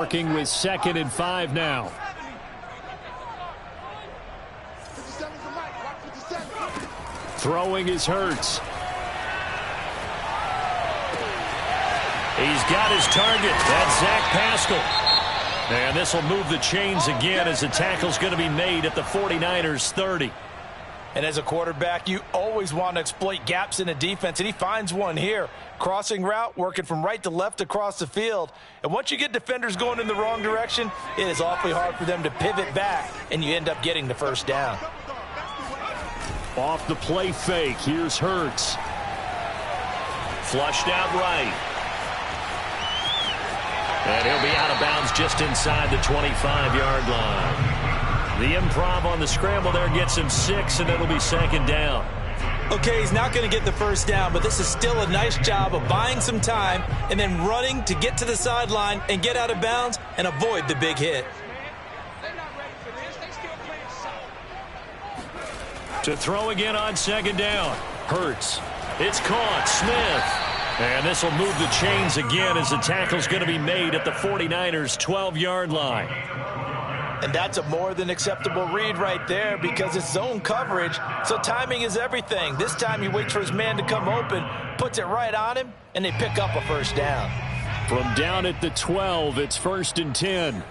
Working with 2nd and 5 now. Throwing is Hurts. He's got his target. That's Zach Pascal. And this will move the chains again as the tackle's going to be made at the 49ers 30. And as a quarterback, you always want to exploit gaps in a defense, and he finds one here. Crossing route, working from right to left across the field. And once you get defenders going in the wrong direction, it is awfully hard for them to pivot back, and you end up getting the first down. Off the play fake, here's Hurts. Flushed out right. And he'll be out of bounds just inside the 25-yard line. The improv on the scramble there gets him 6, and it'll be 2nd down. Okay, he's not going to get the first down, but this is still a nice job of buying some time and then running to get to the sideline and get out of bounds and avoid the big hit. To throw again on 2nd down. Hurts. It's caught. Smith. And this will move the chains again as the tackle's going to be made at the 49ers' 12-yard line. And that's a more than acceptable read right there because it's zone coverage, so timing is everything. This time he waits for his man to come open, puts it right on him, and they pick up a first down. From down at the 12, it's 1st and 10.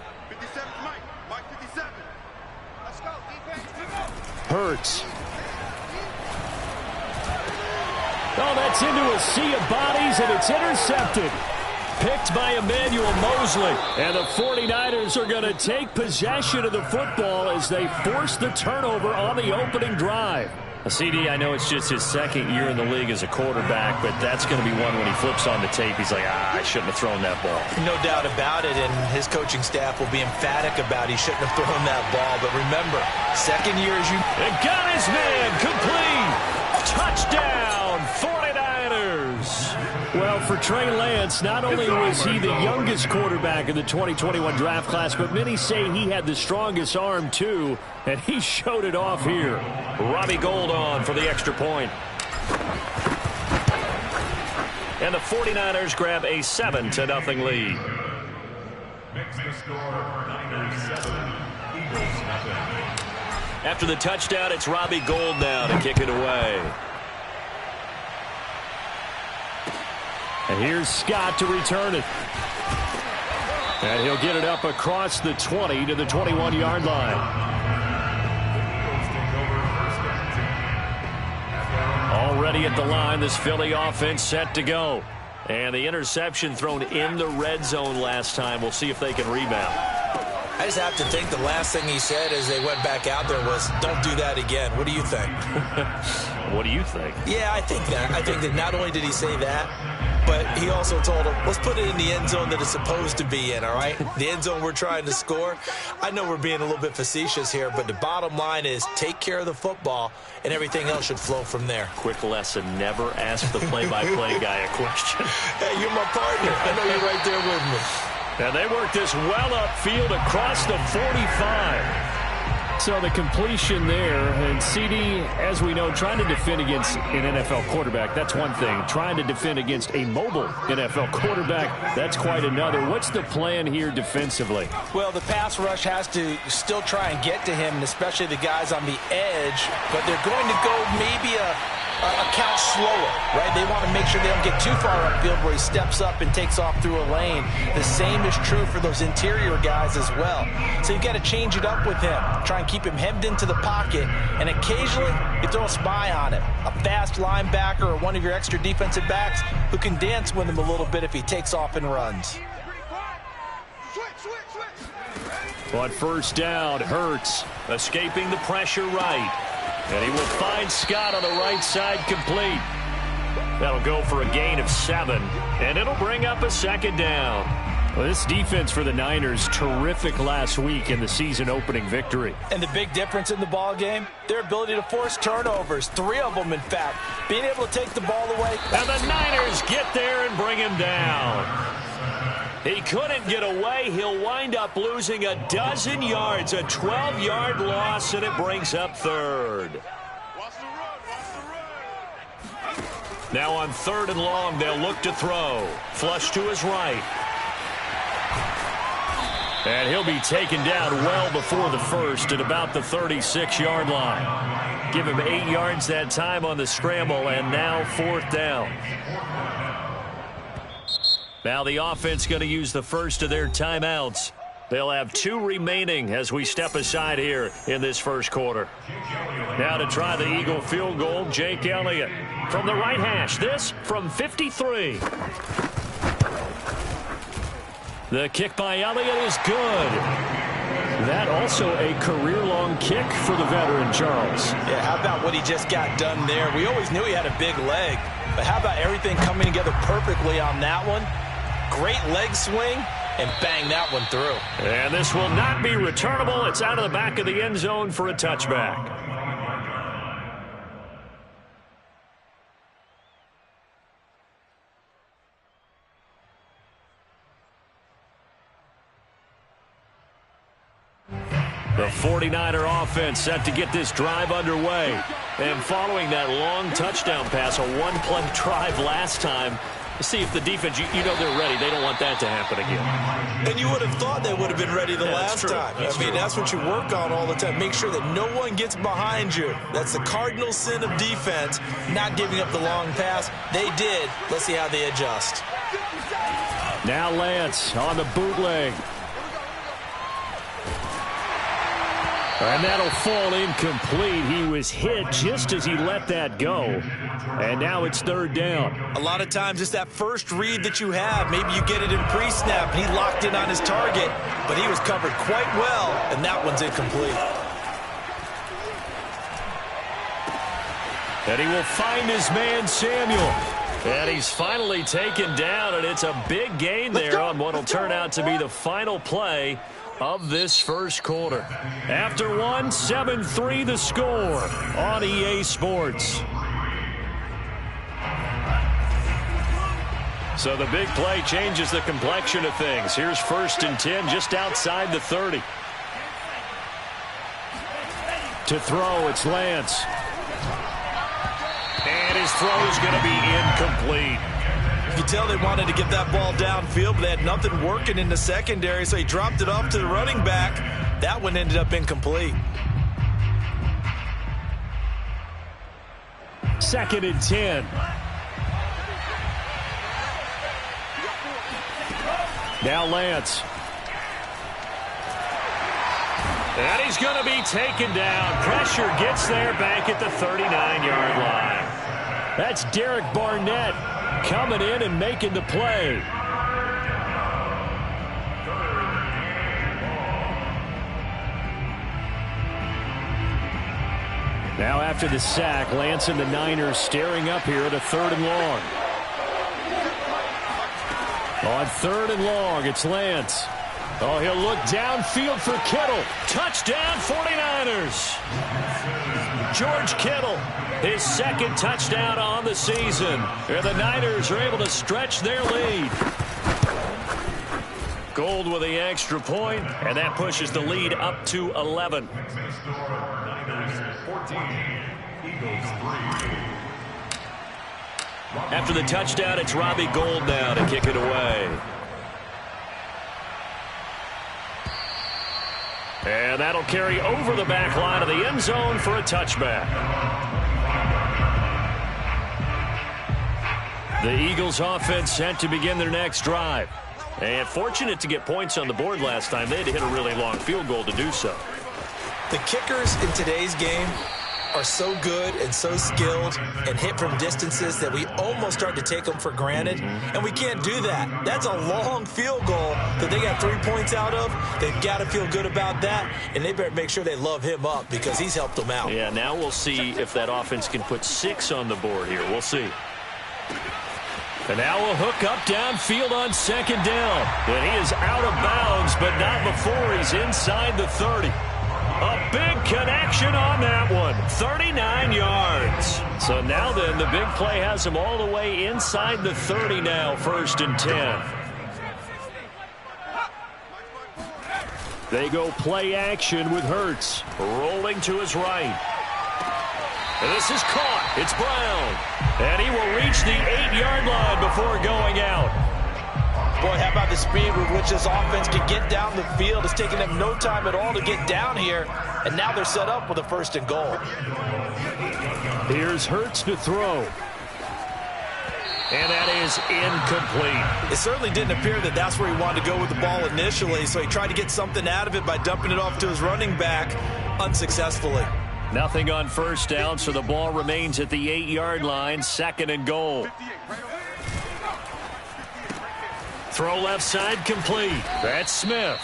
Hurts. Oh, that's into a sea of bodies, and it's intercepted. Picked by Emmanuel Mosley. And the 49ers are going to take possession of the football as they force the turnover on the opening drive. CD, I know it's just his 2nd year in the league as a quarterback, but that's going to be one when he flips on the tape. He's like, I shouldn't have thrown that ball. No doubt about it, and his coaching staff will be emphatic about he shouldn't have thrown that ball. But remember, 2nd year as you... And got his man complete. Touchdown, 49ers. Well, for Trey Lance, not only was he the youngest quarterback in the 2021 draft class, but many say he had the strongest arm, too, and he showed it off here. Robbie Gould on for the extra point. And the 49ers grab a 7-0 lead. Makes the score Niners 7, Eagles nothing. After the touchdown, it's Robbie Gould now to kick it away. And here's Scott to return it. And he'll get it up across the 20 to the 21-yard line. Already at the line, this Philly offense set to go. And the interception thrown in the red zone last time. We'll see if they can rebound. I just have to think the last thing he said as they went back out there was, don't do that again. What do you think? What do you think? Yeah, I think that. I think that not only did he say that, but he also told him, let's put it in the end zone that it's supposed to be in, all right? The end zone we're trying to score. I know we're being a little bit facetious here, but the bottom line is take care of the football, and everything else should flow from there. Quick lesson, never ask the play-by-play guy a question. Hey, you're my partner. I know you're right there with me. And they work this well upfield across the 45. So the completion there, and CD, as we know, trying to defend against an NFL quarterback, that's one thing. Trying to defend against a mobile NFL quarterback, that's quite another. What's the plan here defensively? Well, the pass rush has to still try and get to him, and especially the guys on the edge, but they're going to go maybe a count slower, right? They want to make sure they don't get too far upfield where he steps up and takes off through a lane. The same is true for those interior guys as well. So you've got to change it up with him. Try and keep him hemmed into the pocket, and occasionally you throw a spy on it. A fast linebacker or one of your extra defensive backs who can dance with him a little bit if he takes off and runs. On first down, Hurts escaping the pressure right. And he will find Scott on the right side complete. That'll go for a gain of 7. And it'll bring up a 2nd down. Well, this defense for the Niners, terrific last week in the season-opening victory. And the big difference in the ball game, their ability to force turnovers. 3 of them, in fact. Being able to take the ball away. And the Niners get there and bring him down. He couldn't get away. He'll wind up losing a dozen yards, a 12-yard loss, and it brings up 3rd. Now on 3rd and long, they'll look to throw. Flush to his right. And he'll be taken down well before the first at about the 36-yard line. Give him 8 yards that time on the scramble, and now 4th down. Now the offense going to use the first of their timeouts. They'll have 2 remaining as we step aside here in this first quarter. Now to try the Eagle field goal, Jake Elliott. From the right hash, this from 53. The kick by Elliott is good. That also a career-long kick for the veteran, Charles. Yeah, how about what he just got done there? We always knew he had a big leg, but how about everything coming together perfectly on that one? Great leg swing, and bang that one through. And this will not be returnable. It's out of the back of the end zone for a touchback. The 49er offense set to get this drive underway. And following that long touchdown pass, a one-play drive last time, see if the defense, you know they're ready. They don't want that to happen again. And you would have thought they would have been ready the last time. I mean, that's what you work on all the time. Make sure that no one gets behind you. That's the cardinal sin of defense, not giving up the long pass. They did. Let's see how they adjust. Now Lance on the bootleg. And that'll fall incomplete. He was hit just as he let that go. And now it's 3rd down. A lot of times it's that first read that you have. Maybe you get it in pre-snap, and he locked in on his target, but he was covered quite well, and that one's incomplete. And he will find his man, Samuel. And he's finally taken down, and it's a big gain there on what will turn out to be the final play of this first quarter. After one, 7-3 the score on EA Sports. So the big play changes the complexion of things. Here's 1st and 10 just outside the 30. To throw, it's Lance. And his throw is going to be incomplete. You can tell they wanted to get that ball downfield, but they had nothing working in the secondary, so he dropped it off to the running back. That one ended up incomplete. 2nd and 10. Now Lance. And he's going to be taken down. Pressure gets there back at the 39-yard line. That's Derek Barnett coming in and making the play. Now after the sack, Lance and the Niners staring up here at a 3rd and long. On 3rd and long, it's Lance. Oh, he'll look downfield for Kittle. Touchdown, 49ers. George Kittle, his 2nd touchdown on the season. And the Niners are able to stretch their lead. Gold with the extra point, and that pushes the lead up to 11. After the touchdown, it's Robbie Gould now to kick it away. And that'll carry over the back line of the end zone for a touchback. The Eagles offense set to begin their next drive. And fortunate to get points on the board last time. They had to hit a really long field goal to do so. The kickers in today's game are so good and so skilled and hit from distances that we almost start to take them for granted, and we can't do that. That's a long field goal that they got 3 points out of. They've got to feel good about that, and they better make sure they love him up because he's helped them out. Yeah, now we'll see if that offense can put 6 on the board here. We'll see. And now we'll hook up downfield on 2nd down. And he is out of bounds, but not before he's inside the 30. A big connection on that one. 39 yards. So now then, the big play has him all the way inside the 30 now, 1st and 10. They go play action with Hurts. Rolling to his right. And this is caught. It's Brown. And he will reach the 8-yard line before going out. Boy, how about the speed with which this offense can get down the field? It's taking them no time at all to get down here, and now they're set up with a 1st and goal. Here's Hurts to throw. And that is incomplete. It certainly didn't appear that that's where he wanted to go with the ball initially, so he tried to get something out of it by dumping it off to his running back unsuccessfully. Nothing on 1st down, so the ball remains at the 8-yard line, 2nd and goal. Throw left side complete. That's Smith.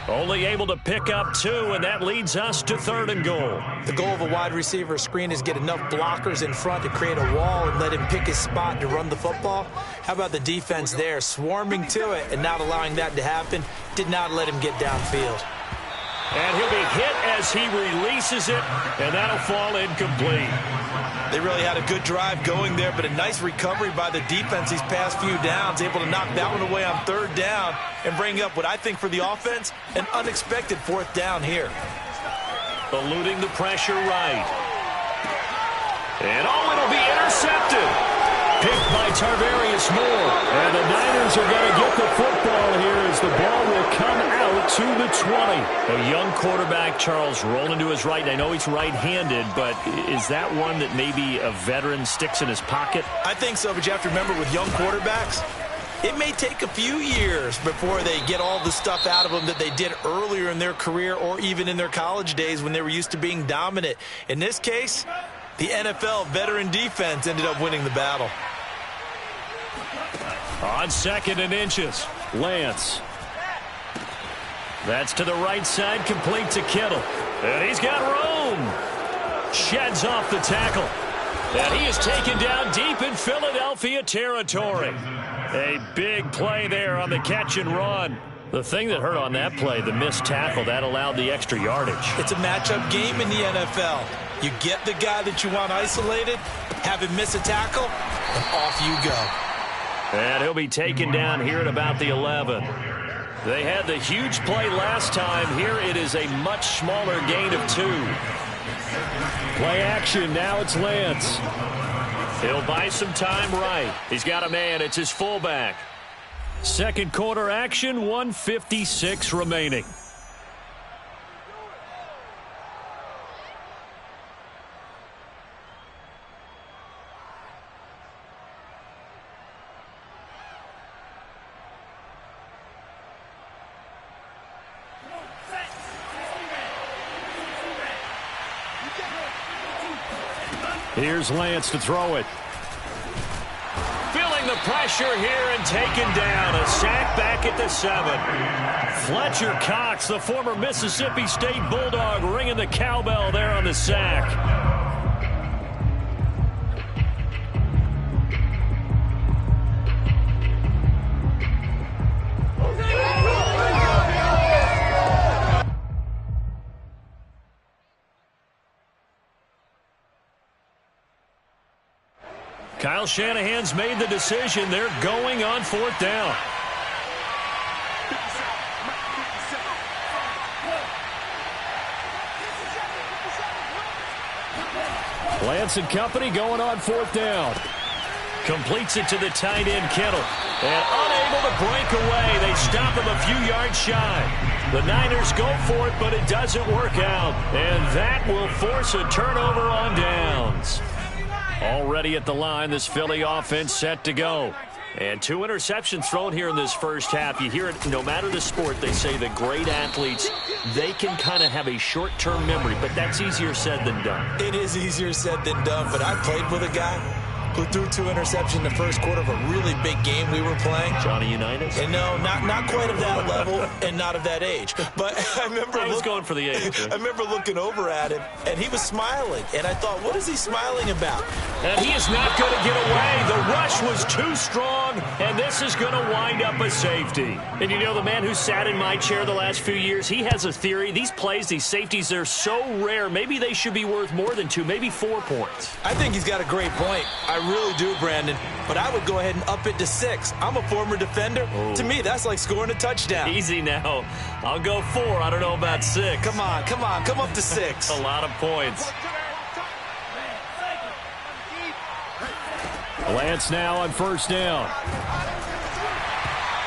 Only able to pick up 2, and that leads us to 3rd and goal. The goal of a wide receiver screen is get enough blockers in front to create a wall and let him pick his spot to run the football. How about the defense there, swarming to it and not allowing that to happen? Did not let him get downfield. And he'll be hit as he releases it, and that'll fall incomplete. They really had a good drive going there, but a nice recovery by the defense these past few downs, able to knock that one away on 3rd down and bring up what I think for the offense, an unexpected 4th down here. Eluding the pressure right. And it'll be intercepted. Picked by Tarvarius Moore. And the Niners are going to get the football here as the ball will come out to the 20. A young quarterback, Charles, rolling to his right. I know he's right-handed, but is that one that maybe a veteran sticks in his pocket? I think so, but you have to remember with young quarterbacks, it may take a few years before they get all the stuff out of them that they did earlier in their career or even in their college days when they were used to being dominant. In this case, the NFL veteran defense ended up winning the battle. On 2nd and inches, Lance. That's to the right side, complete to Kittle. And he's got room. Sheds off the tackle. And he is taken down deep in Philadelphia territory. A big play there on the catch and run. The thing that hurt on that play, the missed tackle, that allowed the extra yardage. It's a matchup game in the NFL. You get the guy that you want isolated, have him miss a tackle, and off you go. And he'll be taken down here at about the 11. They had the huge play last time. Here it is a much smaller gain of 2. Play action. Now it's Lance. He'll buy some time right. He's got a man. It's his fullback. 2nd quarter action, 1:56 remaining. Here's Lance to throw it. Feeling the pressure here and taken down. A sack back at the 7. Fletcher Cox, the former Mississippi State Bulldog, ringing the cowbell there on the sack. Kyle Shanahan's made the decision. They're going on 4th down. Lance and company going on 4th down. Completes it to the tight end, Kittle. And unable to break away. They stop him a few yards shy. The Niners go for it, but it doesn't work out. And that will force a turnover on downs. Already at the line, this Philly offense set to go. And 2 interceptions thrown here in this first half. You hear it, no matter the sport, they say the great athletes, they can kind of have a short-term memory, but that's easier said than done. It is easier said than done, but I played with a guy who threw 2 interceptions in the first quarter of a really big game we were playing. Johnny Unitas? And no, not quite of that level and not of that age. But I was going for the age. I remember looking over at him, and he was smiling. And I thought, what is he smiling about? And he is not going to get away. The rush was too strong, and this is going to wind up a safety. And you know, the man who sat in my chair the last few years, he has a theory. These plays, these safeties, they're so rare. Maybe they should be worth more than 2, maybe 4 points. I think he's got a great point. I really do, Brandon. But I would go ahead and up it to 6. I'm a former defender. Oh. To me, that's like scoring a touchdown. Easy now. I'll go 4. I don't know about 6. Come on. Come up to 6. A lot of points. Lance now on 1st down.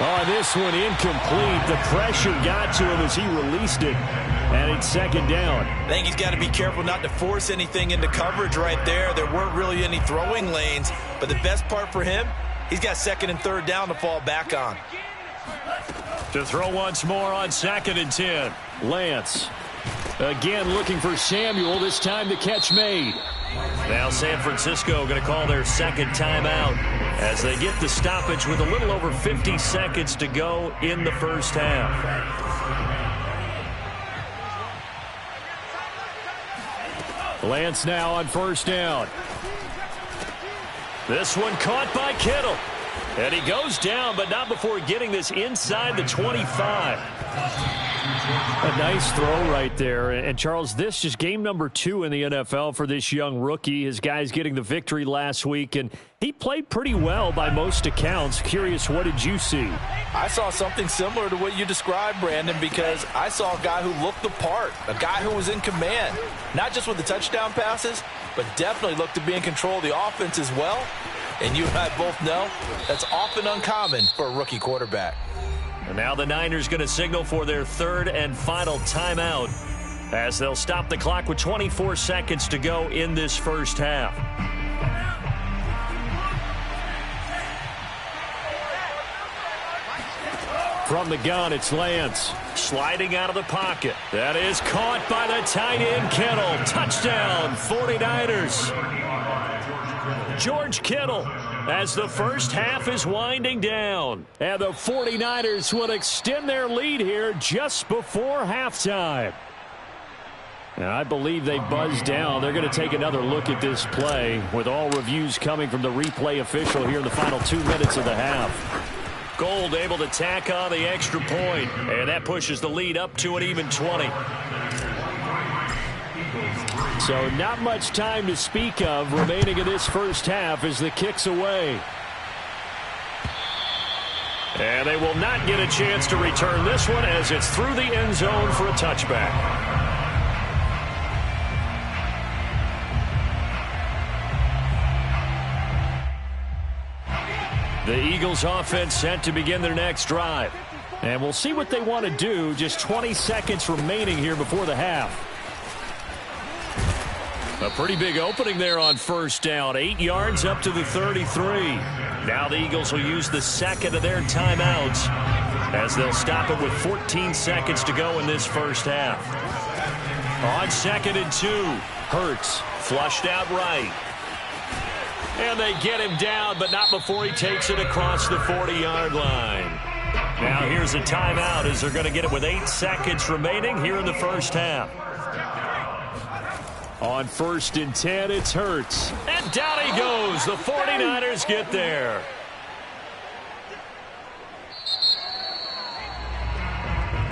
Oh, this one incomplete. The pressure got to him as he released it. And it's second down. I think he's got to be careful not to force anything into coverage right there. There weren't really any throwing lanes. But the best part for him, he's got second and third down to fall back on. To throw once more on 2nd and 10. Lance. Again looking for Samuel. This time the catch made. Now San Francisco going to call their second timeout as they get the stoppage with a little over 50 seconds to go in the first half. Lance now on first down. This one caught by Kittle. And he goes down, but not before getting this inside the 25. A nice throw right there. And Charles, this is game number 2 in the NFL for this young rookie. His guys getting the victory last week, and he played pretty well by most accounts. Curious, what did you see? I saw something similar to what you described, Brandon, because I saw a guy who looked the part, a guy who was in command, not just with the touchdown passes, but definitely looked to be in control of the offense as well. And you and I both know that's often uncommon for a rookie quarterback. And now the Niners going to signal for their third and final timeout as they'll stop the clock with 24 seconds to go in this first half. From the gun, it's Lance. Sliding out of the pocket. That is caught by the tight end, Kittle. Touchdown, 49ers. George Kittle as the first half is winding down. And the 49ers will extend their lead here just before halftime. And I believe they buzzed down. They're going to take another look at this play with all reviews coming from the replay official here in the final 2 minutes of the half. Gold able to tack on the extra point, and that pushes the lead up to an even 20. So not much time to speak of remaining in this first half as the kick's away. And they will not get a chance to return this one as it's through the end zone for a touchback. The Eagles offense set to begin their next drive. And we'll see what they want to do. Just 20 seconds remaining here before the half. A pretty big opening there on first down. 8 yards up to the 33. Now the Eagles will use the second of their timeouts as they'll stop it with 14 seconds to go in this first half. On 2nd and 2, Hurts flushed out right. And they get him down, but not before he takes it across the 40-yard line. Now here's a timeout as they're going to get it with 8 seconds remaining here in the first half. On 1st and 10, it's Hurts. And down he goes. The 49ers get there.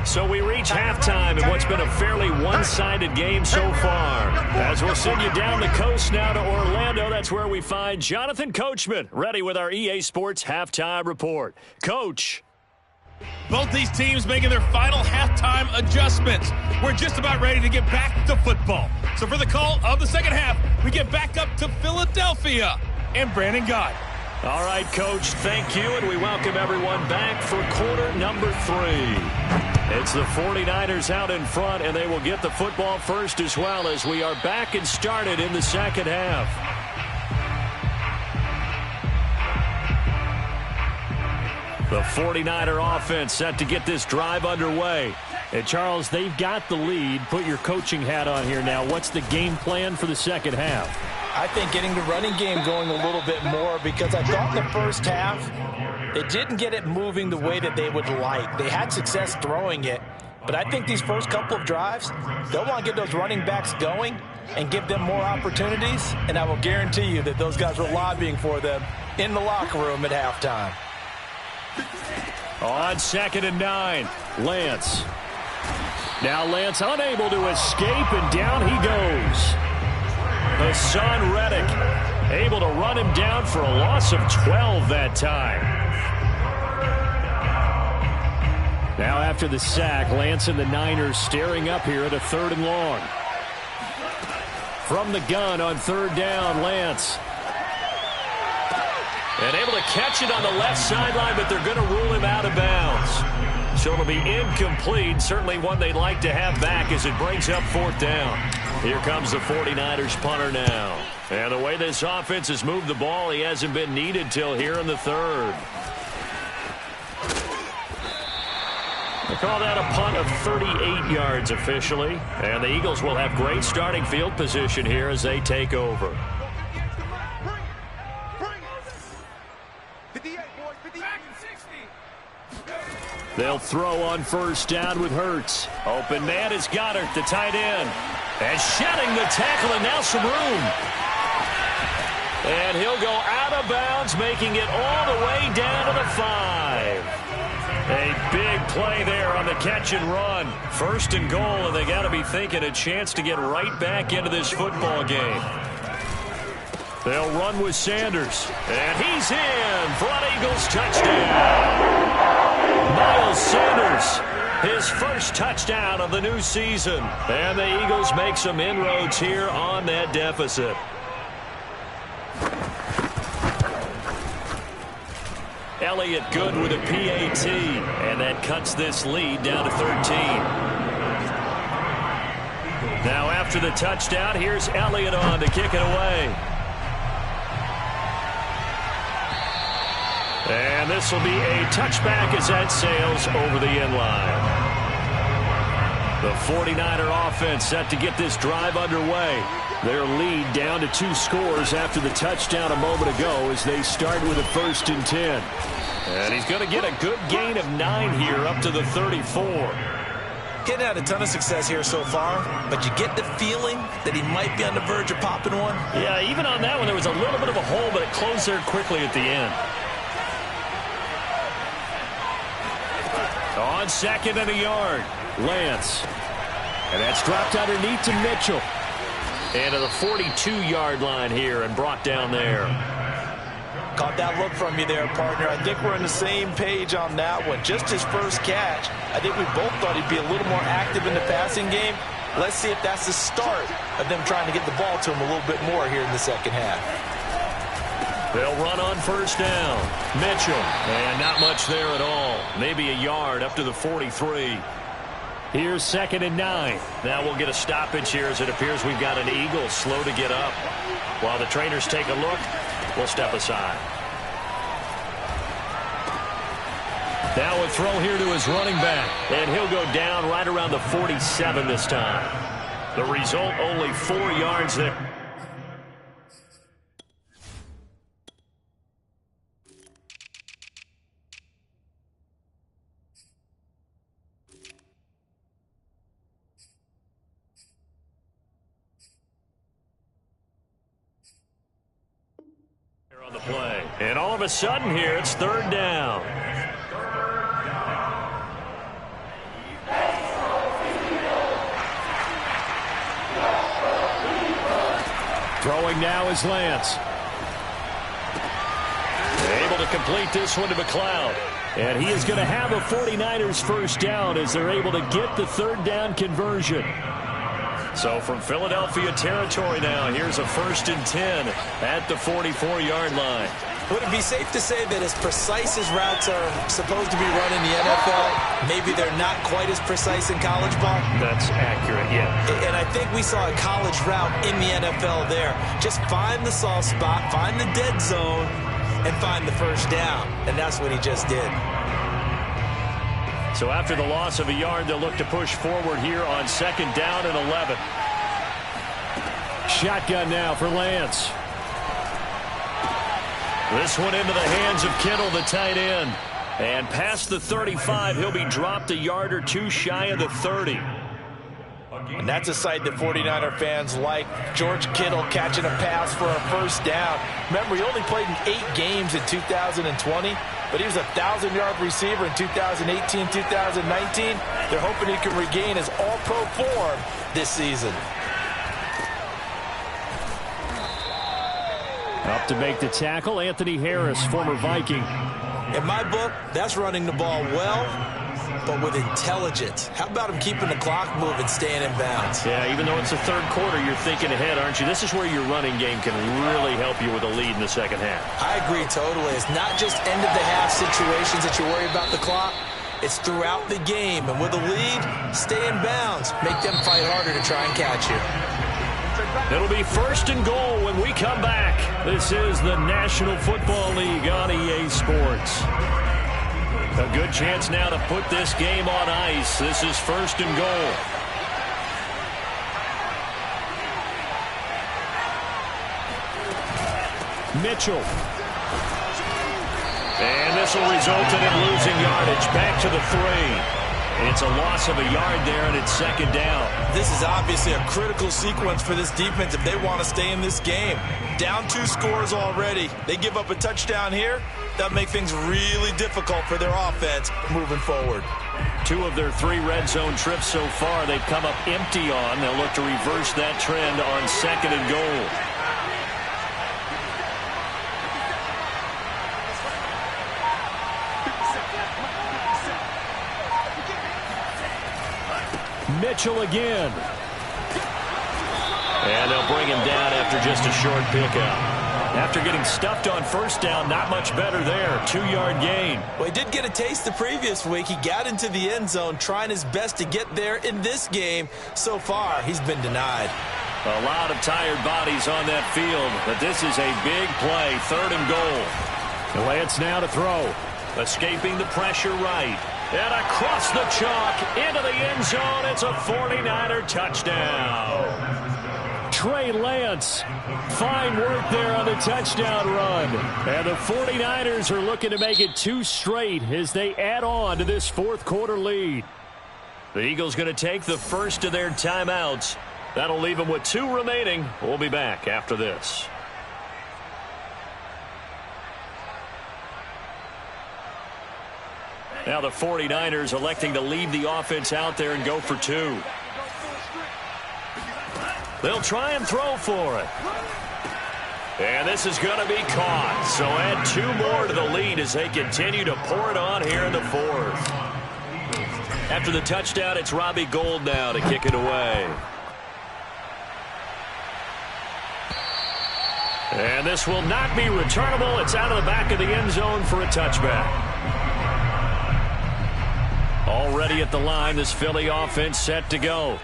So we reach halftime in what's been a fairly one-sided game so far. As we'll send you down the coast now to Orlando, that's where we find Jonathan Coachman, ready with our EA Sports Halftime Report. Coach. Both these teams making their final halftime adjustments. We're just about ready to get back to football. So for the call of the second half, we get back up to Philadelphia and Brandon Gaudin. All right, Coach, thank you, and we welcome everyone back for quarter number 3. It's the 49ers out in front, and they will get the football first as well as we are back and started in the second half. The 49er offense set to get this drive underway. And, Charles, they've got the lead. Put your coaching hat on here now. What's the game plan for the second half? I think getting the running game going a little bit more because I thought in the first half they didn't get it moving the way that they would like. They had success throwing it, but I think these first couple of drives, they'll want to get those running backs going and give them more opportunities, and I will guarantee you that those guys were lobbying for them in the locker room at halftime. On 2nd and 9, Lance. Now Lance unable to escape, and down he goes. Hassan Reddick able to run him down for a loss of 12 that time. Now after the sack, Lance and the Niners staring up here at a 3rd and long. From the gun on 3rd down, Lance. And able to catch it on the left sideline, but they're going to rule him out of bounds. So it'll be incomplete. Certainly one they'd like to have back as it brings up 4th down. Here comes the 49ers punter now. And the way this offense has moved the ball, he hasn't been needed till here in the 3rd. They call that a punt of 38 yards officially. And the Eagles will have great starting field position here as they take over. They'll throw on 1st down with Hurts. Open man is Goddard, the tight end. And shedding the tackle, and now some room. And he'll go out of bounds, making it all the way down to the 5. A big play there on the catch and run. 1st and goal, and they got to be thinking a chance to get right back into this football game. They'll run with Sanders. And he's in for an Eagles touchdown. Miles Sanders, his first touchdown of the new season. And the Eagles make some inroads here on that deficit. Elliott good with a PAT, and that cuts this lead down to 13. Now after the touchdown, here's Elliott on to kick it away. And this will be a touchback as that sails over the end line. The 49er offense set to get this drive underway. Their lead down to 2 scores after the touchdown a moment ago as they start with a 1st and 10. And he's going to get a good gain of 9 here up to the 34. Getting had a ton of success here so far, but you get the feeling that he might be on the verge of popping one. Yeah, even on that one, there was a little bit of a hole, but it closed there quickly at the end. On 2nd and a yard, Lance. And that's dropped underneath to Mitchell. And to the 42-yard line here and brought down there. Caught that look from you there, partner. I think we're on the same page on that one. Just his first catch. I think we both thought he'd be a little more active in the passing game. Let's see if that's the start of them trying to get the ball to him a little bit more here in the second half. They'll run on 1st down. Mitchell. And not much there at all. Maybe a yard up to the 43. Here's 2nd and 9. Now we'll get a stoppage here as it appears we've got an Eagle slow to get up. While the trainers take a look, we'll step aside. Now a throw here to his running back. And he'll go down right around the 47 this time. The result, only 4 yards there. On the play. And all of a sudden here, it's 3rd down. Throwing now is Lance. Able to complete this one to McLeod. And he is going to have a 49ers 1st down as they're able to get the 3rd down conversion. So from Philadelphia territory now, here's a 1st and 10 at the 44-yard line. Would it be safe to say that as precise as routes are supposed to be run in the NFL, maybe they're not quite as precise in college ball? That's accurate, yeah. And I think we saw a college route in the NFL there. Just find the soft spot, find the dead zone, and find the 1st down. And that's what he just did. So after the loss of a yard, they'll look to push forward here on 2nd down and 11. Shotgun now for Lance. This one into the hands of Kittle, the tight end. And past the 35, he'll be dropped a yard or 2 shy of the 30. And that's a sight that 49er fans like. George Kittle catching a pass for a 1st down. Remember, he only played in 8 games in 2020, but he was a 1,000-yard receiver in 2018, 2019. They're hoping he can regain his all-pro form this season. Up to make the tackle, Anthony Harris, former Viking. In my book, that's running the ball well, but with intelligence. How about him keeping the clock moving, staying in bounds? Yeah, even though it's the third quarter, you're thinking ahead, aren't you? This is where your running game can really help you with a lead in the second half. I agree totally. It's not just end-of-the-half situations that you worry about the clock. It's throughout the game. And with a lead, stay in bounds. Make them fight harder to try and catch you. It'll be 1st and goal when we come back. This is the National Football League on EA Sports. A good chance now to put this game on ice. This is 1st and goal. Mitchell. And this will result in him losing yardage. Back to the 3. It's a loss of a yard there, and it's 2nd down. This is obviously a critical sequence for this defense if they want to stay in this game. Down 2 scores already. They give up a touchdown here. That'll make things really difficult for their offense moving forward. 2 of their 3 red zone trips so far, they've come up empty on. They'll look to reverse that trend on 2nd and goal. Mitchell again. And they'll bring him down after just a short pickup. After getting stuffed on 1st down, not much better there. 2-yard gain. Well, he did get a taste the previous week. He got into the end zone, trying his best to get there in this game. So far, he's been denied. A lot of tired bodies on that field, but this is a big play. 3rd and goal. Lance now to throw. Escaping the pressure right. And across the chalk into the end zone. It's a 49er touchdown. Trey Lance. Fine work there on the touchdown run. And the 49ers are looking to make it 2 straight as they add on to this 4th quarter lead. The Eagles going to take the first of their timeouts. That'll leave them with 2 remaining. We'll be back after this. Now the 49ers electing to leave the offense out there and go for 2. They'll try and throw for it. And this is going to be caught. So add 2 more to the lead as they continue to pour it on here in the 4th. After the touchdown, it's Robbie Gould now to kick it away. And this will not be returnable. It's out of the back of the end zone for a touchback. Already at the line, this Philly offense set to go.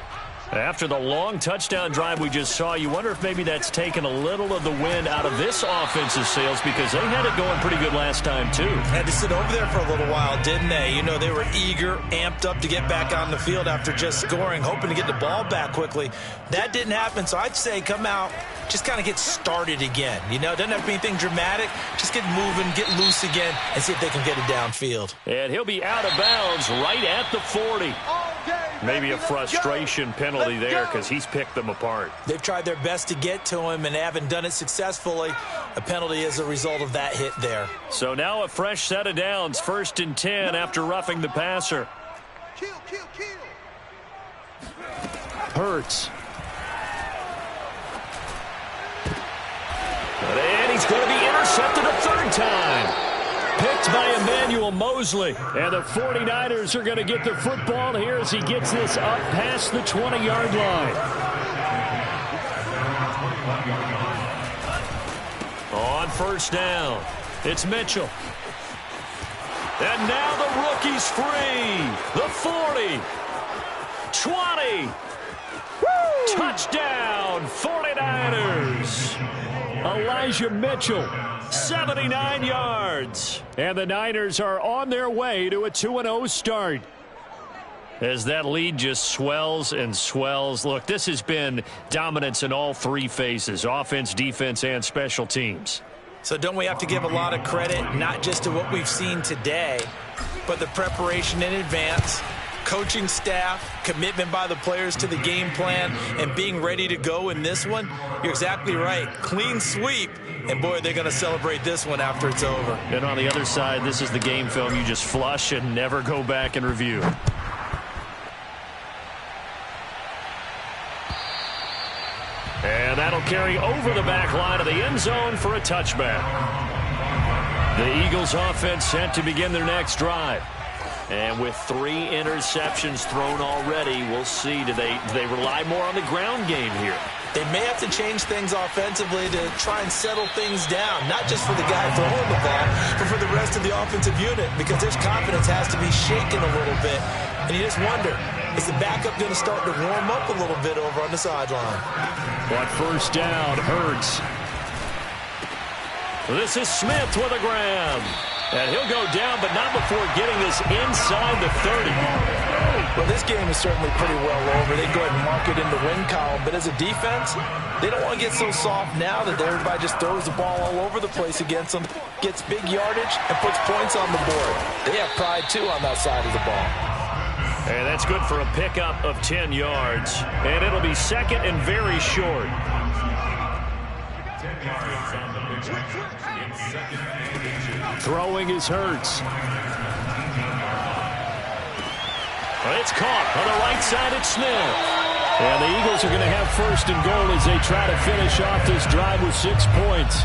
After the long touchdown drive we just saw, you wonder if maybe that's taken a little of the wind out of this offense's sails because they had it going pretty good last time, too. Had to sit over there for a little while, didn't they? You know, they were eager, amped up to get back on the field after just scoring, hoping to get the ball back quickly. That didn't happen, so I'd say come out, just kind of get started again. You know, it doesn't have to be anything dramatic. Just get moving, get loose again, and see if they can get it downfield. And he'll be out of bounds right at the 40. Maybe a frustration penalty there because he's picked them apart. They've tried their best to get to him and haven't done it successfully. A penalty is a result of that hit there. So now a fresh set of downs, 1st and 10 after roughing the passer. Hurts. And he's going to be intercepted a 3rd time. Picked by Emmanuel Mosley. And the 49ers are going to get the football here as he gets this up past the 20-yard line. On 1st down, it's Mitchell. And now the rookie's free. The 40. 20. Woo! Touchdown, 49ers. Elijah Mitchell. 79 yards. And the Niners are on their way to a 2-0 start. As that lead just swells and swells. Look, this has been dominance in all 3 phases, offense, defense, and special teams. So don't we have to give a lot of credit, not just to what we've seen today, but the preparation in advance, coaching staff, commitment by the players to the game plan, and being ready to go in this one? You're exactly right. Clean sweep. And, boy, they're going to celebrate this one after it's over. And on the other side, this is the game film you just flush and never go back and review. And that'll carry over the back line of the end zone for a touchback. The Eagles offense set to begin their next drive. And with 3 interceptions thrown already, we'll see. Do they rely more on the ground game here? They may have to change things offensively to try and settle things down, not just for the guy throwing the ball, but for the rest of the offensive unit, because their confidence has to be shaken a little bit. And you just wonder, is the backup going to start to warm up a little bit over on the sideline? But first down, Hurts. This is Smith with a grab. And he'll go down, but not before getting this inside the 30. Well, this game is certainly pretty well over. They go ahead and mark it in the win column. But as a defense, they don't want to get so soft now that everybody just throws the ball all over the place against them, gets big yardage, and puts points on the board. They have pride, too, on that side of the ball. And that's good for a pickup of 10 yards. And it'll be second and very short. Throwing is Hurts. It's caught on the right side at Smith. And the Eagles are going to have first and goal as they try to finish off this drive with 6 points.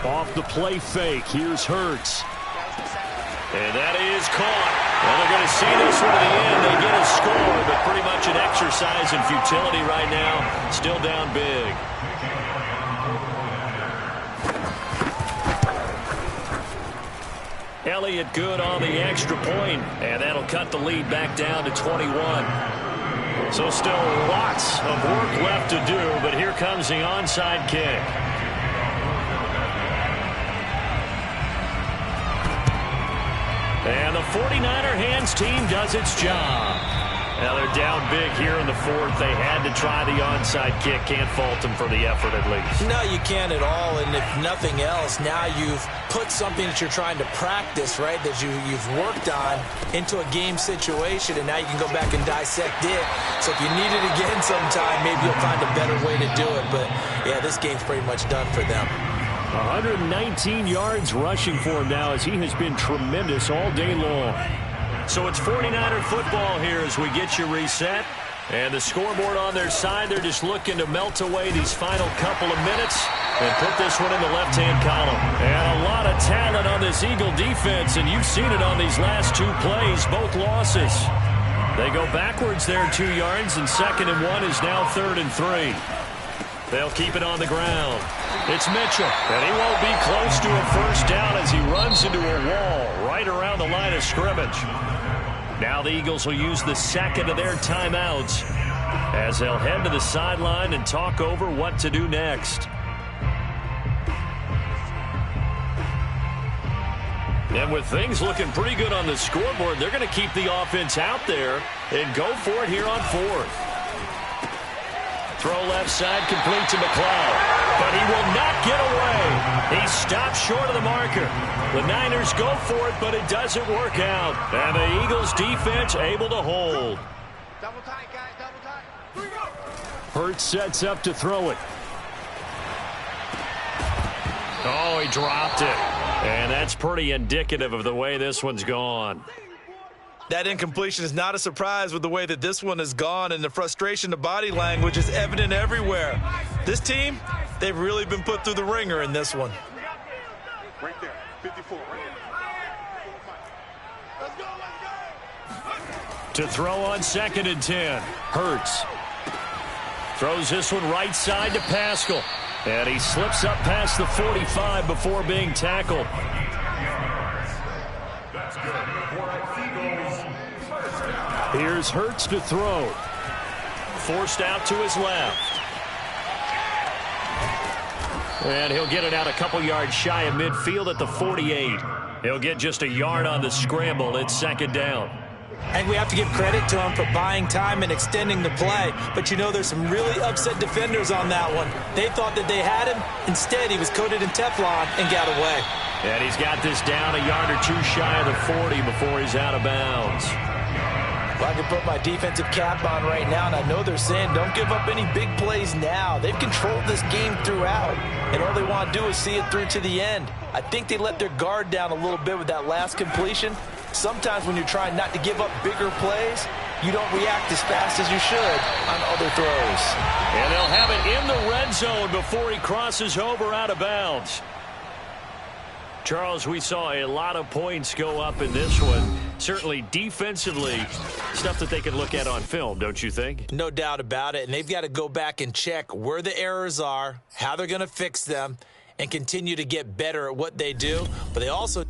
Off the play fake, here's Hurts. And that is caught. Well, they're going to see this one to the end. They get a score, but pretty much an exercise in futility right now. Still down big. Elliott good on the extra point, and that'll cut the lead back down to 21. So still lots of work left to do, but here comes the onside kick. And the 49er hands team does its job. Now they're down big here in the 4th. They had to try the onside kick. Can't fault them for the effort at least. No, you can't at all. And if nothing else, now you've put something that you're trying to practice, right, that you've worked on into a game situation, and now you can go back and dissect it. So if you need it again sometime, maybe you'll find a better way to do it. But, yeah, this game's pretty much done for them. 119 yards rushing for him now as he has been tremendous all day long. So it's 49er football here as we get you reset. And the scoreboard on their side, they're just looking to melt away these final couple of minutes and put this one in the left-hand column. And a lot of talent on this Eagle defense, and you've seen it on these last 2 plays, both losses. They go backwards there 2 yards, and 2nd and 1 is now 3rd and 3. They'll keep it on the ground. It's Mitchell, and he won't be close to a first down as he runs into a wall right around the line of scrimmage. Now the Eagles will use the 2nd of their timeouts as they'll head to the sideline and talk over what to do next. And with things looking pretty good on the scoreboard, they're going to keep the offense out there and go for it here on 4th. Throw left side, complete to McLeod. But he will not get away. He stops short of the marker. The Niners go for it, but it doesn't work out. And the Eagles defense able to hold. Double tight, guys, double tight. Hurts sets up to throw it. Oh, he dropped it. And that's pretty indicative of the way this one's gone. That incompletion is not a surprise with the way that this one has gone, and the frustration, the body language is evident everywhere. This team, they've really been put through the ringer in this one. Right there, 54, right there. Let's go, let's go. To throw on 2nd and 10. Hurts. Throws this one right side to Pascal. And he slips up past the 45 before being tackled. Here's Hurts to throw. Forced out to his left. And he'll get it out a couple yards shy of midfield at the 48. He'll get just a yard on the scramble. It's 2nd down. And we have to give credit to him for buying time and extending the play. But you know, there's some really upset defenders on that one. They thought that they had him. Instead, he was coated in Teflon and got away. And he's got this down a yard or 2 shy of the 40 before he's out of bounds. Well, I can put my defensive cap on right now, and I know they're saying don't give up any big plays now. They've controlled this game throughout, and all they want to do is see it through to the end. I think they let their guard down a little bit with that last completion. Sometimes when you're trying not to give up bigger plays, you don't react as fast as you should on other throws. And they'll have it in the red zone before he crosses over out of bounds. Charles, we saw a lot of points go up in this one. Certainly defensively, stuff that they can look at on film, don't you think? No doubt about it. And they've got to go back and check where the errors are, how they're going to fix them, and continue to get better at what they do. But they also